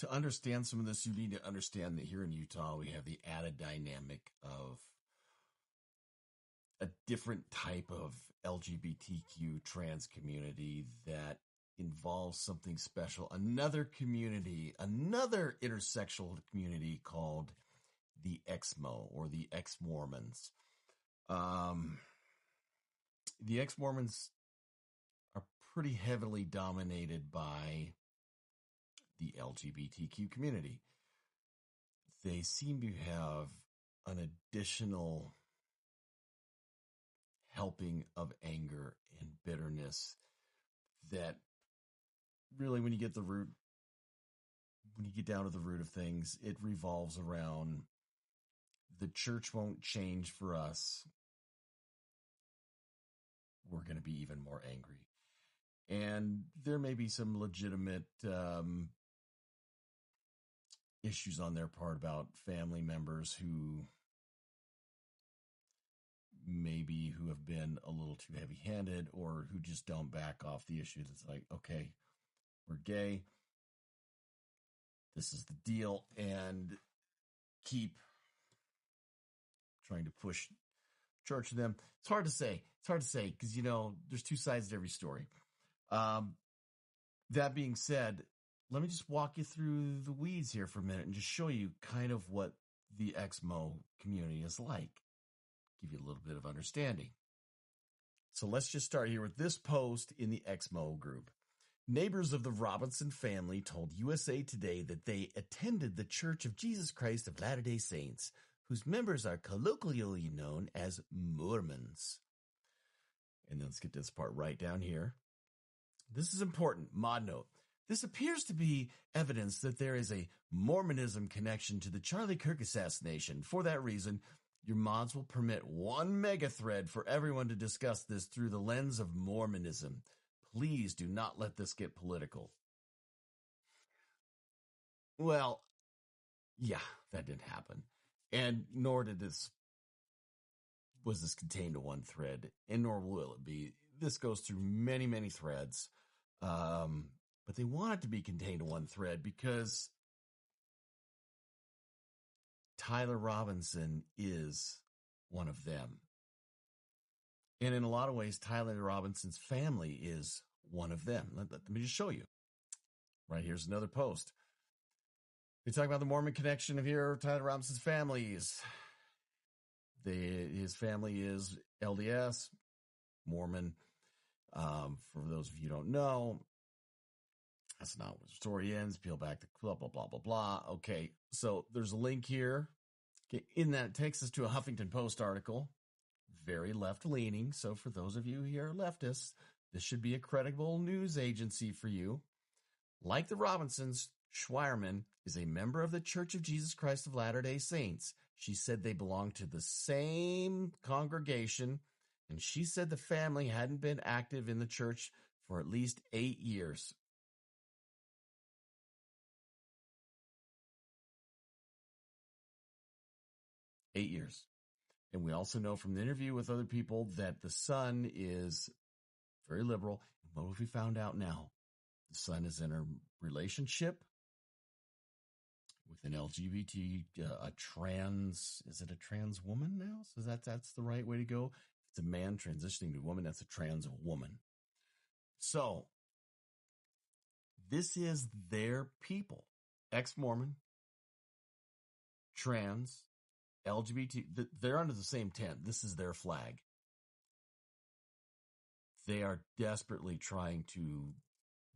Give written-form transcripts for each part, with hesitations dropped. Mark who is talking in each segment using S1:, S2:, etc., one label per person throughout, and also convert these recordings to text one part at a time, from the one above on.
S1: to understand some of this, you need to understand that here in Utah, we have the added dynamic of a different type of LGBTQ trans community that involves something special. Another community, another intersexual community called the EXMO or the ex-Mormons. The ex-Mormons are pretty heavily dominated by the LGBTQ community. They seem to have an additional helping of anger and bitterness that really, when you get down to the root of things, it revolves around the church won't change for us. We're going to be even more angry. And there may be some legitimate issues on their part about family members who have been a little too heavy-handed or who just don't back off the issue. That's like, okay, we're gay. This is the deal. And keep trying to push church to them. It's hard to say because, there's two sides to every story. That being said, let me just walk you through the weeds here for a minute and just show you kind of what the EXMO community is like. Give you a little bit of understanding. So let's just start here with this post in the EXMO group. Neighbors of the Robinson family told USA Today that they attended the Church of Jesus Christ of Latter-day Saints, whose members are colloquially known as Mormons. And then let's get to this part right down here. This is important. Mod note. This appears to be evidence that there is a Mormonism connection to the Charlie Kirk assassination. For that reason, your mods will permit one mega thread for everyone to discuss this through the lens of Mormonism. Please do not let this get political. Well, yeah, that didn't happen. And nor was this contained to one thread, and nor will it be. This goes through many, many threads. But they want it to be contained to one thread because Tyler Robinson is one of them. And in a lot of ways, Tyler Robinson's family is one of them. Let me just show you. Right here's another post. They talk about the Mormon connection of here. Tyler Robinson's family his family is LDS, Mormon. For those of you who don't know, that's not where the story ends. Peel back the blah, blah, blah, blah, blah. Okay, so there's a link here. Okay, in that, it takes us to a Huffington Post article. Very left-leaning. So for those of you who are leftists, this should be a credible news agency for you. Like the Robinsons, Schweierman is a member of the Church of Jesus Christ of Latter-day Saints. She said they belong to the same congregation, and she said the family hadn't been active in the church for at least 8 years. And we also know from the interview with other people that the son is very liberal. What have we found out now? The son is in a relationship with an LGBT, is it a trans woman now? So that's the right way to go. If it's a man transitioning to a woman, that's a trans woman. So this is their people. Ex-Mormon, trans, LGBT, they're under the same tent. This is their flag. They are desperately trying to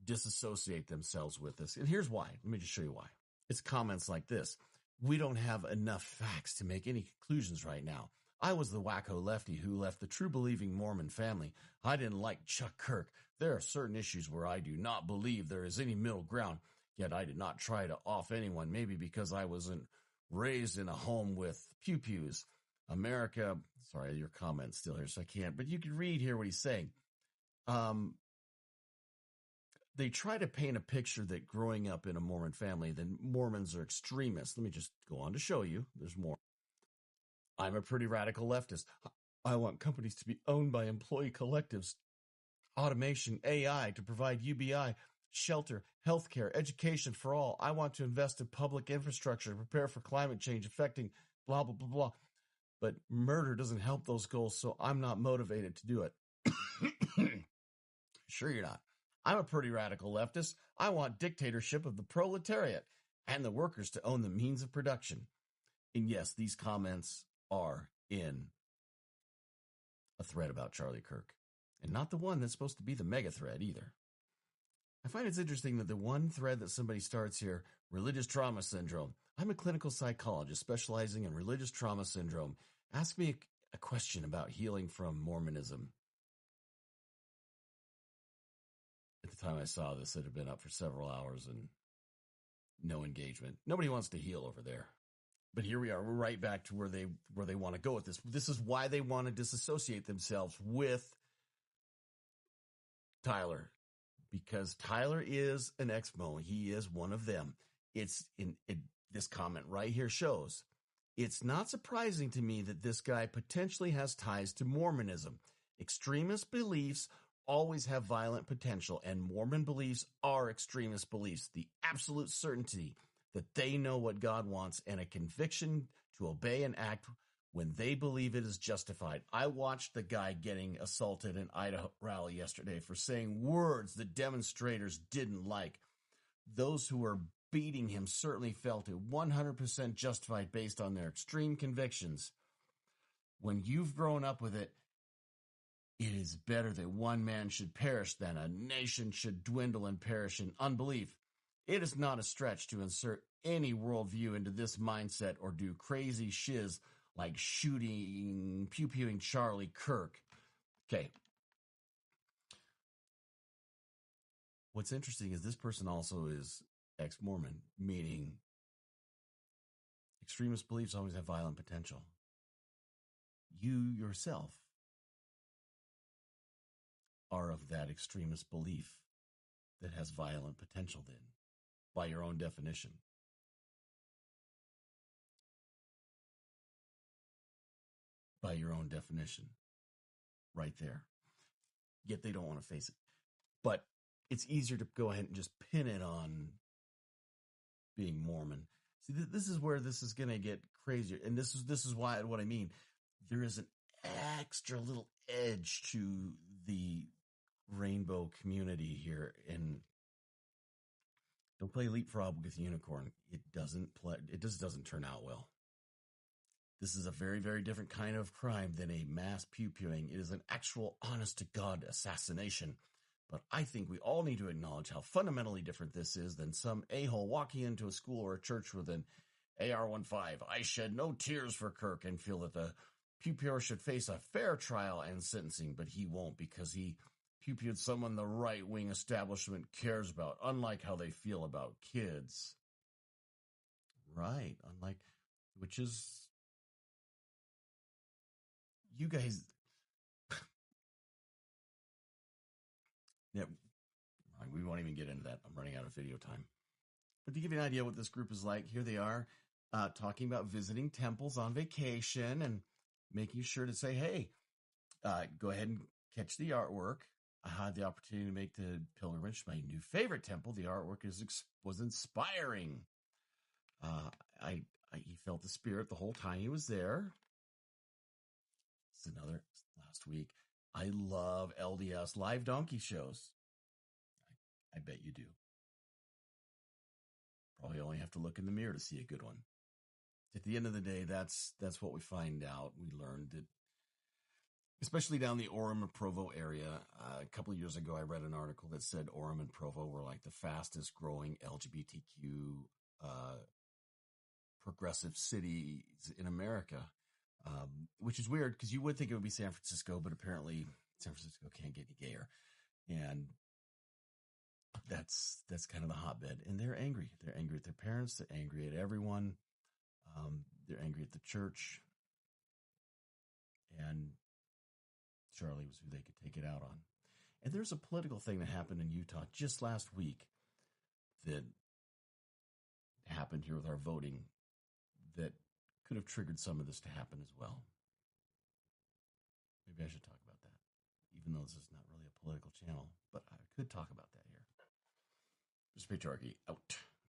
S1: disassociate themselves with this. And here's why. Let me just show you why. It's comments like this. We don't have enough facts to make any conclusions right now. I was the wacko lefty who left the true believing Mormon family. I didn't like Chuck Kirk. There are certain issues where I do not believe there is any middle ground. Yet I did not try to off anyone, maybe because I wasn't raised in a home with pew-pews. America, sorry, your comment's still here, so I can't, but you can read here what he's saying. They try to paint a picture that growing up in a Mormon family, then Mormons are extremists. Let me just go on to show you. There's more. I'm a pretty radical leftist. I want companies to be owned by employee collectives, automation, AI to provide UBI. shelter, healthcare, education for all. I want to invest in public infrastructure, prepare for climate change affecting blah, blah, blah, blah. But murder doesn't help those goals, so I'm not motivated to do it. Sure you're not. I'm a pretty radical leftist. I want dictatorship of the proletariat and the workers to own the means of production. And yes, these comments are in a thread about Charlie Kirk. And not the one that's supposed to be the mega thread either. I find it's interesting that the one thread that somebody starts here, religious trauma syndrome. I'm a clinical psychologist specializing in religious trauma syndrome. Ask me a question about healing from Mormonism. At the time I saw this, it had been up for several hours and no engagement. Nobody wants to heal over there. But here we are. We're right back to where they want to go with this. This is why they want to disassociate themselves with Tyler. Because Tyler is an EXMO. He is one of them. This comment right here shows it's not surprising to me that this guy potentially has ties to Mormonism. Extremist beliefs always have violent potential, and Mormon beliefs are extremist beliefs. The absolute certainty that they know what God wants and a conviction to obey and act when they believe it is justified. I watched the guy getting assaulted in Idaho rally yesterday for saying words that demonstrators didn't like. Those who were beating him certainly felt it 100% justified based on their extreme convictions. When you've grown up with it, it is better that one man should perish than a nation should dwindle and perish in unbelief. It is not a stretch to insert any worldview into this mindset or do crazy shiz like shooting, pew-pewing Charlie Kirk. Okay. What's interesting is this person also is ex-Mormon, meaning extremist beliefs always have violent potential. You yourself are of that extremist belief that has violent potential then, by your own definition. By your own definition. Right there. Yet they don't want to face it. But it's easier to go ahead and just pin it on being Mormon. See, this is where this is going to get crazier. And this is why what I mean. There is an extra little edge to the rainbow community here. And don't play leapfrog with unicorn. It just doesn't turn out well. This is a very, very different kind of crime than a mass pew-pewing. It is an actual honest-to-God assassination. But I think we all need to acknowledge how fundamentally different this is than some a-hole walking into a school or a church with an AR-15. I shed no tears for Kirk and feel that the pew-pewer should face a fair trial and sentencing, but he won't because he pew-pewed someone the right-wing establishment cares about, unlike how they feel about kids. Right, which is... You guys, yeah, we won't even get into that. I'm running out of video time. But to give you an idea what this group is like, here they are talking about visiting temples on vacation and making sure to say, hey, go ahead and catch the artwork. I had the opportunity to make the pilgrimage to my new favorite temple. The artwork was inspiring. He felt the spirit the whole time he was there. It's another last week. I love LDS live donkey shows. I bet you do. Probably only have to look in the mirror to see a good one. At the end of the day, that's what we find out. We learned that, especially down the Orem and Provo area. A couple of years ago, I read an article that said Orem and Provo were like the fastest growing LGBTQ progressive cities in America. Which is weird because you would think it would be San Francisco, but apparently San Francisco can't get any gayer. And that's kind of the hotbed. And they're angry. They're angry at their parents. They're angry at everyone. They're angry at the church. And Charlie was who they could take it out on. And there's a political thing that happened in Utah just last week that happened here with our voting that could have triggered some of this to happen as well. Maybe I should talk about that, even though this is not really a political channel, but I could talk about that here. Mr. Patriarchy, out.